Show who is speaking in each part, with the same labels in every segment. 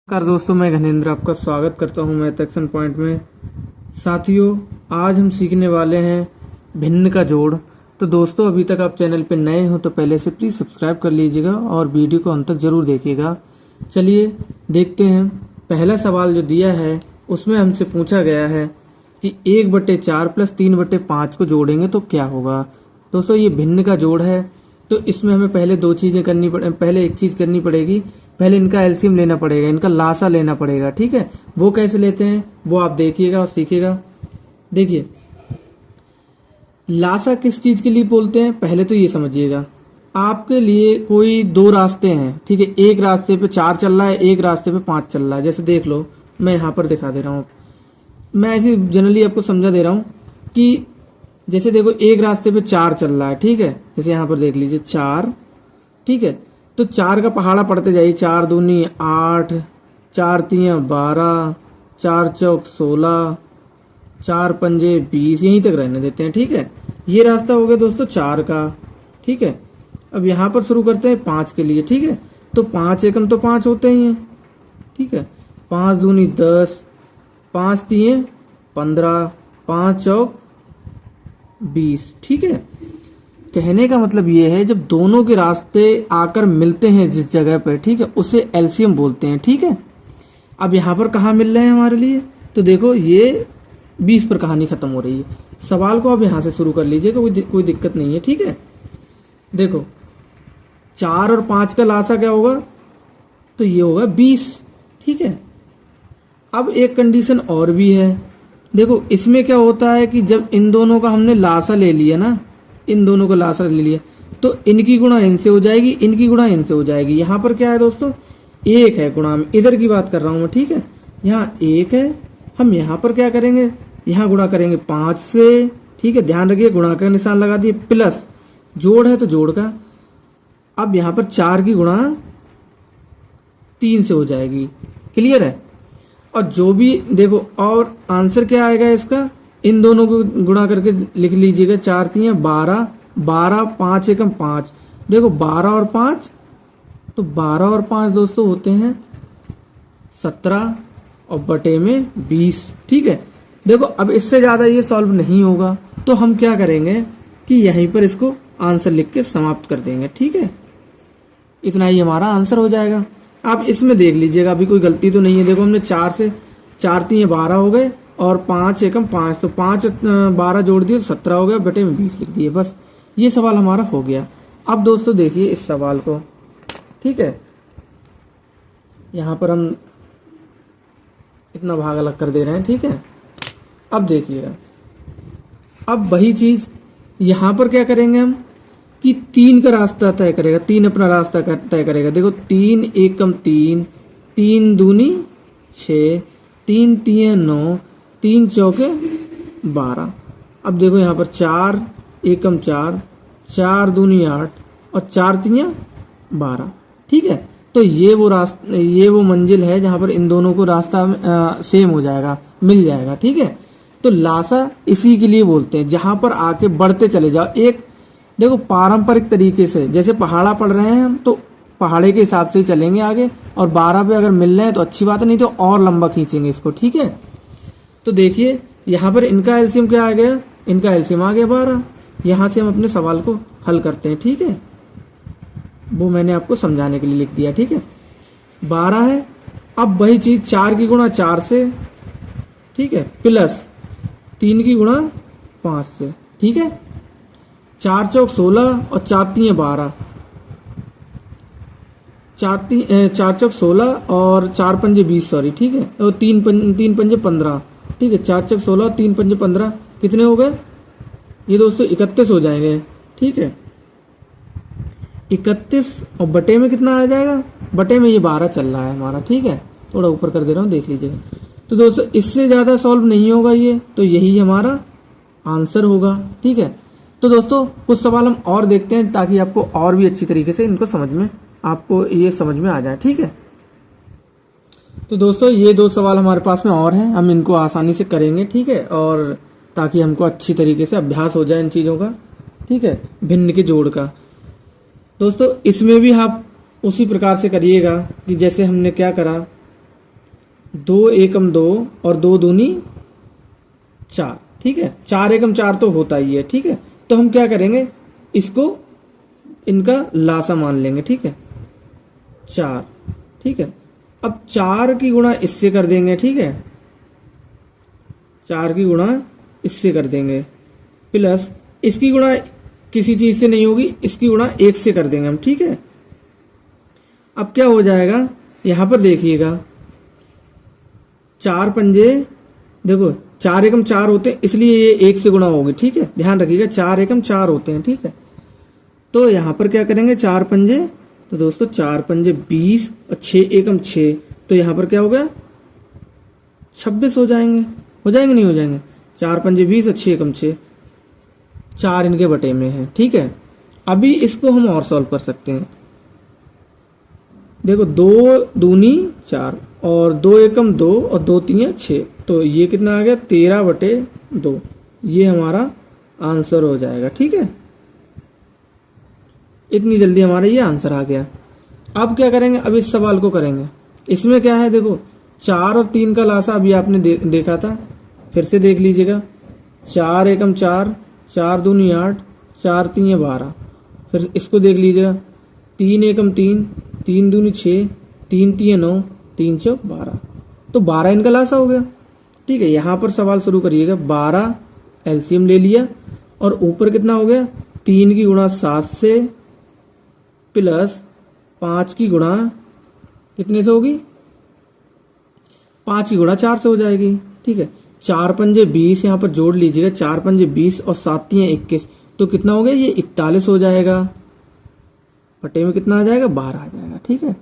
Speaker 1: नमस्कार दोस्तों, मैं घनेंद्र आपका स्वागत करता हूं मैथ एक्शन पॉइंट में। साथियों, आज हम सीखने वाले हैं भिन्न का जोड़। तो दोस्तों, अभी तक आप चैनल पे नए हो तो पहले से प्लीज सब्सक्राइब कर लीजिएगा और वीडियो को अंत तक जरूर देखिएगा। चलिए देखते हैं। पहला सवाल जो दिया है उसमें हमसे पूछा गया है कि 1/4 प्लस 3/5 को जोड़ेंगे तो क्या होगा। दोस्तों, ये भिन्न का जोड़ है तो इसमें हमें पहले पहले एक चीज करनी पड़ेगी। पहले इनका एलसीएम लेना पड़ेगा, इनका लासा लेना पड़ेगा। ठीक है, वो कैसे लेते हैं वो आप देखिएगा और सीखिएगा। देखिए, लासा किस चीज के लिए बोलते हैं पहले तो ये समझिएगा। आपके लिए कोई दो रास्ते हैं, ठीक है, एक रास्ते पे 4 चल रहा है, एक रास्ते पे 5 चल रहा है। जैसे देख लो, मैं यहाँ पर दिखा दे रहा हूँ। मैं ऐसे जनरली आपको समझा दे रहा हूँ कि जैसे देखो, एक रास्ते पे 4 चल रहा है, ठीक है। जैसे यहाँ पर देख लीजिए 4, ठीक है। तो 4 का पहाड़ा पड़ते जाइए। 4 दूनी 8, 4 तियां 12, 4 चौक 16, 4 पंजे 20, यहीं तक रहने देते हैं। ठीक है, ये रास्ता हो गया दोस्तों 4 का। ठीक है, अब यहाँ पर शुरू करते हैं 5 के लिए। ठीक है, तो 5 एकम तो 5 होते ही हैं। ठीक है, 5 दूनी 10, 5 तिये 15, 5 चौक 20। ठीक है, कहने का मतलब ये है जब दोनों के रास्ते आकर मिलते हैं जिस जगह पर, ठीक है, उसे एलसीएम बोलते हैं। ठीक है, अब यहाँ पर कहाँ मिल रहे हैं हमारे लिए, तो देखो ये 20 पर कहानी खत्म हो रही है। सवाल को अब यहाँ से शुरू कर लीजिएगा, कोई दिक्कत नहीं है। ठीक है, देखो 4 और 5 का लासा क्या होगा, तो ये होगा 20। ठीक है, अब एक कंडीशन और भी है। देखो, इसमें क्या होता है कि जब इन दोनों का हमने लासा ले लिया ना, इन दोनों का लासा ले लिया, तो इनकी गुणा इनसे हो जाएगी, इनकी गुणा इनसे हो जाएगी। यहाँ पर क्या है दोस्तों, 1 है गुणा में, इधर की बात कर रहा हूं मैं। ठीक है, यहाँ 1 है, हम यहाँ पर क्या करेंगे, यहाँ गुणा करेंगे 5 से। ठीक है, ध्यान रखिए, गुणा का निशान लगा दिए, प्लस जोड़ है तो जोड़ का। अब यहाँ पर 4 की गुणा 3 से हो जाएगी। क्लियर है, और जो भी देखो, और आंसर क्या आएगा इसका, इन दोनों को गुणा करके लिख लीजिएगा। 4 तियां 12, 12 5 एकम 5। देखो 12 और 5, तो 12 और 5 दोस्तों होते हैं 17 और बटे में 20। ठीक है, देखो अब इससे ज्यादा ये सॉल्व नहीं होगा तो हम क्या करेंगे कि यहीं पर इसको आंसर लिख के समाप्त कर देंगे। ठीक है, इतना ही हमारा आंसर हो जाएगा। आप इसमें देख लीजिएगा अभी कोई गलती तो नहीं है। देखो, हमने 4 से 4 तियां 12 हो गए और 5 एकम 5, तो 5 12 जोड़ दिए तो 17 हो गया, बटे में 20 लिख दिए। बस ये सवाल हमारा हो गया। अब दोस्तों देखिए इस सवाल को। ठीक है, यहां पर हम इतना भाग अलग कर दे रहे हैं। ठीक है, अब देखिएगा, अब वही चीज यहां पर क्या करेंगे हम कि 3 का रास्ता तय करेगा, 3 अपना रास्ता तय करेगा। देखो 3 एकम 3, 3 दूनी 6, 3 तिये 9, 3 चौके 12। अब देखो यहाँ पर 4 एकम 4, 4 दूनी 8 और 4 तियां 12। ठीक है, तो ये वो मंजिल है जहां पर इन दोनों को रास्ता सेम हो जाएगा, मिल जाएगा। ठीक है, तो लासा इसी के लिए बोलते हैं, जहां पर आके बढ़ते चले जाओ। एक देखो, पारंपरिक तरीके से जैसे पहाड़ा पढ़ रहे हैं हम, तो पहाड़े के हिसाब से ही चलेंगे आगे, और 12 पे अगर मिल रहे हैं तो अच्छी बात है, नहीं तो और लंबा खींचेंगे इसको। ठीक है, तो देखिए यहाँ पर इनका एलसीएम क्या आ गया, इनका एलसीएम आ गया 12। यहाँ से हम अपने सवाल को हल करते हैं। ठीक है, वो मैंने आपको समझाने के लिए लिख दिया। ठीक है, 12 है। अब वही चीज 4 की गुणा 4 से, ठीक है, प्लस 3 की गुणा 5 से। ठीक है, 4 चौक 16 और 4 तिये 12, 4 चौक 16 और 4 पंजे 20, सॉरी। ठीक है, और 3 पंजे 15। ठीक है, 4 चौक 16 और 3 पंजे 15 कितने हो गए ये दोस्तों, 31 हो जाएंगे। ठीक है, 31 और बटे में कितना आ जाएगा, बटे में ये 12 चल रहा है हमारा। ठीक है, थोड़ा ऊपर कर दे रहा हूँ, देख लीजिएगा। तो दोस्तों इससे ज्यादा सॉल्व नहीं होगा ये, तो यही हमारा आंसर होगा। ठीक है, तो दोस्तों कुछ सवाल हम और देखते हैं ताकि आपको और भी अच्छी तरीके से इनको आपको ये समझ में आ जाए। ठीक है, तो दोस्तों ये 2 सवाल हमारे पास में और हैं, हम इनको आसानी से करेंगे। ठीक है, और ताकि हमको अच्छी तरीके से अभ्यास हो जाए इन चीजों का। ठीक है, भिन्न के जोड़ का। दोस्तों इसमें भी आप उसी प्रकार से करिएगा कि जैसे हमने क्या करा 2 एकम 2 और 2 दूनी 4, ठीक है। 4 एकम 4 तो होता ही है, ठीक है। तो हम क्या करेंगे, इसको इनका लासा मान लेंगे, ठीक है, 4, ठीक है। अब 4 की गुणा इससे कर देंगे, ठीक है, 4 की गुणा इससे कर देंगे, प्लस इसकी गुणा किसी चीज से नहीं होगी, इसकी गुणा 1 से कर देंगे हम, ठीक है। अब क्या हो जाएगा, यहां पर देखिएगा 4 पंजे, देखो 4 एकम 4 होते हैं, इसलिए ये 1 से गुणा होगी, ठीक है, ध्यान रखिएगा 4 एकम 4 होते हैं, ठीक है। तो यहां पर क्या करेंगे, 4 पंजे, तो दोस्तों 4 पंजे 20 और 6 एकम 6, तो यहां पर क्या हो गया, 26 हो जाएंगे, नहीं हो जाएंगे, 4 पंजे 20 और 6 एकम 6, 4 इनके बटे में है, ठीक है। अभी इसको हम और सॉल्व कर सकते हैं, देखो 2 दूनी 4 और 2 एकम 2 और 2 तीन 6, तो ये कितना आ गया, 13/2, ये हमारा आंसर हो जाएगा, ठीक है। इतनी जल्दी हमारा ये आंसर आ गया। अब क्या करेंगे, अब इस सवाल को करेंगे। इसमें क्या है, देखो 4 और 3 का लासा अभी आपने देखा था, फिर से देख लीजिएगा, 4 एकम 4, 4 दूनी 8, 4 तीन 12, फिर इसको देख लीजिएगा, 3 एकम 3, 3 दूनी 6, 3 तीन 9, 3 चौक 12, तो 12 इनका लासा हो गया, ठीक है। यहां पर सवाल शुरू करिएगा, 12 एलसीएम ले लिया और ऊपर कितना हो गया, 3 की गुणा 7 से प्लस 5 की गुणा कितने से होगी, 5 की गुणा 4 से हो जाएगी, ठीक है। 4 पंजे 20, यहाँ पर जोड़ लीजिएगा, 4 पंजे 20 और 7 तीन 21, तो कितना हो गया, ये 41 हो जाएगा, बटे में कितना आ जाएगा, 12 आ जाएगा, ठीक है।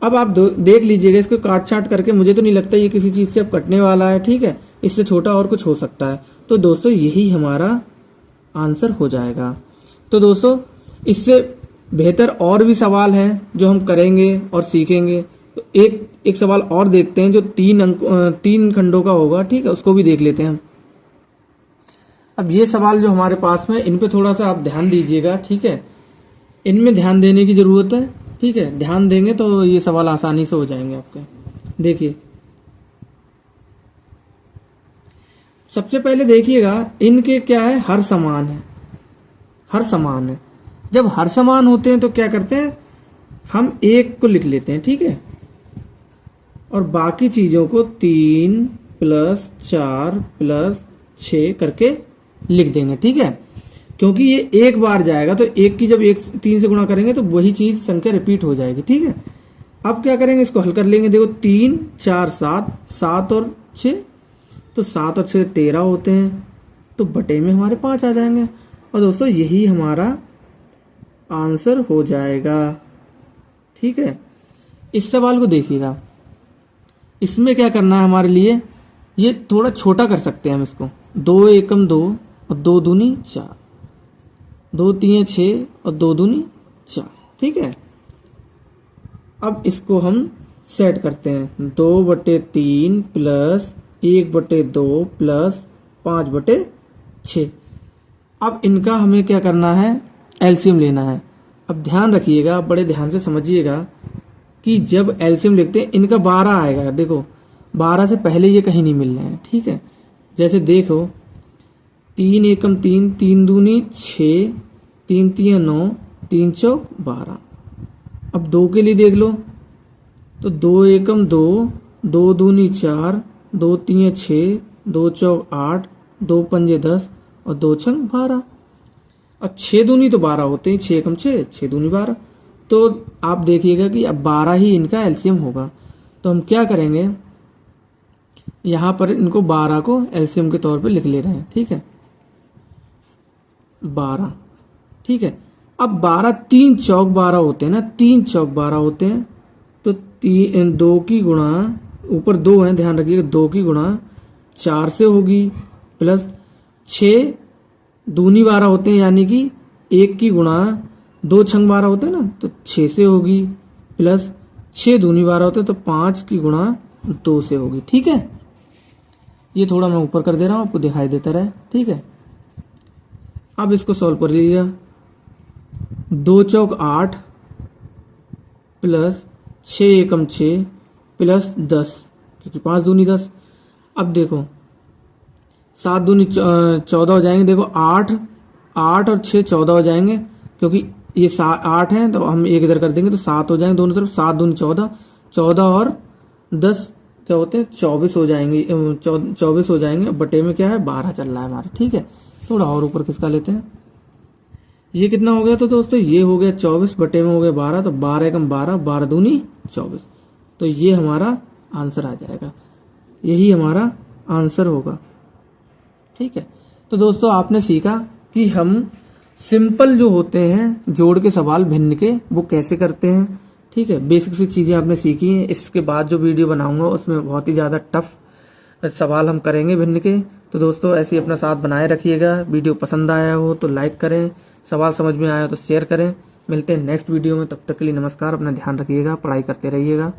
Speaker 1: अब आप देख लीजिएगा, इसको काट छाट करके, मुझे तो नहीं लगता ये किसी चीज से अब कटने वाला है, ठीक है, इससे छोटा और कुछ हो सकता है। तो दोस्तों यही हमारा आंसर हो जाएगा। तो दोस्तों इससे बेहतर और भी सवाल हैं जो हम करेंगे और सीखेंगे। तो एक सवाल और देखते हैं जो 3 खंडों का होगा, ठीक है, उसको भी देख लेते हैं हम। अब ये सवाल जो हमारे पास में, इन पे थोड़ा सा आप ध्यान दीजिएगा, ठीक है, इनमें ध्यान देने की जरूरत है, ठीक है। ध्यान देंगे तो ये सवाल आसानी से हो जाएंगे आपके। देखिए सबसे पहले देखिएगा, इनके क्या है, हर समान है, हर समान है। जब हर समान होते हैं तो क्या करते हैं, हम 1 को लिख लेते हैं, ठीक है, और बाकी चीजों को 3 प्लस 4 प्लस 6 करके लिख देंगे, ठीक है, क्योंकि ये एक बार जाएगा, तो 1 की जब 3 से गुणा करेंगे तो वही चीज संख्या रिपीट हो जाएगी, ठीक है। अब क्या करेंगे, इसको हल कर लेंगे, देखो 3 4 7, 7 और 6, तो 7 और 6 13 होते हैं, तो बटे में हमारे 5 आ जाएंगे, और दोस्तों यही हमारा आंसर हो जाएगा, ठीक है। इस सवाल को देखिएगा, इसमें क्या करना है हमारे लिए, ये थोड़ा छोटा कर सकते हैं हम इसको, 2 एकम 2 और 2 दूनी 4, 2 तीन 6 और 2 दूनी 4, ठीक है। अब इसको हम सेट करते हैं, 2/3 प्लस 1/2 प्लस 5/6। अब इनका हमें क्या करना है, एलसीएम लेना है। अब ध्यान रखिएगा, बड़े ध्यान से समझिएगा कि जब एलसीएम लिखते हैं इनका 12 आएगा, देखो 12 से पहले ये कहीं नहीं मिल रहे हैं, ठीक है। जैसे देखो 3 एकम 3, 3 दूनी 6, 3 तीन 9, 3 चौक 12। अब 2 के लिए देख लो, तो 2 एकम 2, 2 दूनी 4, 2 तीन 6, 2 चौक 8, 2 पंजे 10 और 2 छंग 12। अब 6 दूनी तो 12 होते हैं, 6 एकम 6, 6 दूनी 12, तो आप देखिएगा कि अब 12 ही इनका एलसीएम होगा। तो हम क्या करेंगे, यहां पर इनको 12 को एलसीएम के तौर पे लिख ले रहे हैं, ठीक है, 12, ठीक है। अब 12 3 चौक 12 होते हैं ना, 3 चौक 12 होते हैं, तो 2 की गुणा, ऊपर 2 है ध्यान रखिएगा, 2 की गुणा 4 से होगी, प्लस 6 दूनी 12 होते हैं, यानी कि 1 की गुणा 2 छंग 12 होते हैं ना, तो 6 से होगी, प्लस 6 दूनी 12 होते हैं, तो 5 की गुणा 2 से होगी, ठीक है। ये थोड़ा मैं ऊपर कर दे रहा हूं, आपको दिखाई देता रहे, ठीक है। अब इसको सॉल्व कर लीजिएगा, 2 चौक 8 प्लस 6 एकम 6 प्लस 10 क्योंकि 5 दूनी 10। अब देखो 7 दूनी 14 हो जाएंगे। देखो 8 और 6 14 हो जाएंगे, क्योंकि ये 8 है तो हम एक इधर कर देंगे तो 7 हो जाएंगे दोनों तरफ। 7 दूनी 14, 14 और 10 क्या होते हैं 24 हो जाएंगे। 24 हो जाएंगे। बटे में क्या है 12 चल रहा है हमारा। ठीक है, थोड़ा और ऊपर किसका लेते हैं। ये कितना हो गया तो दोस्तों ये हो गया 24 बटे में हो गया 12, तो 12 एकम 12, 12 दूनी 24। तो ये हमारा आंसर आ जाएगा, यही हमारा आंसर होगा। ठीक है, तो दोस्तों आपने सीखा कि हम सिंपल जो होते हैं जोड़ के सवाल भिन्न के वो कैसे करते हैं। ठीक है, बेसिक सी चीजें आपने सीखी हैं। इसके बाद जो वीडियो बनाऊंगा उसमें बहुत ही ज्यादा टफ सवाल हम करेंगे भिन्न के। तो दोस्तों ऐसे ही अपना साथ बनाए रखिएगा। वीडियो पसंद आया हो तो लाइक करें, सवाल समझ में आया हो तो शेयर करें। मिलते हैं नेक्स्ट वीडियो में, तब तक के लिए नमस्कार। अपना ध्यान रखिएगा, पढ़ाई करते रहिएगा।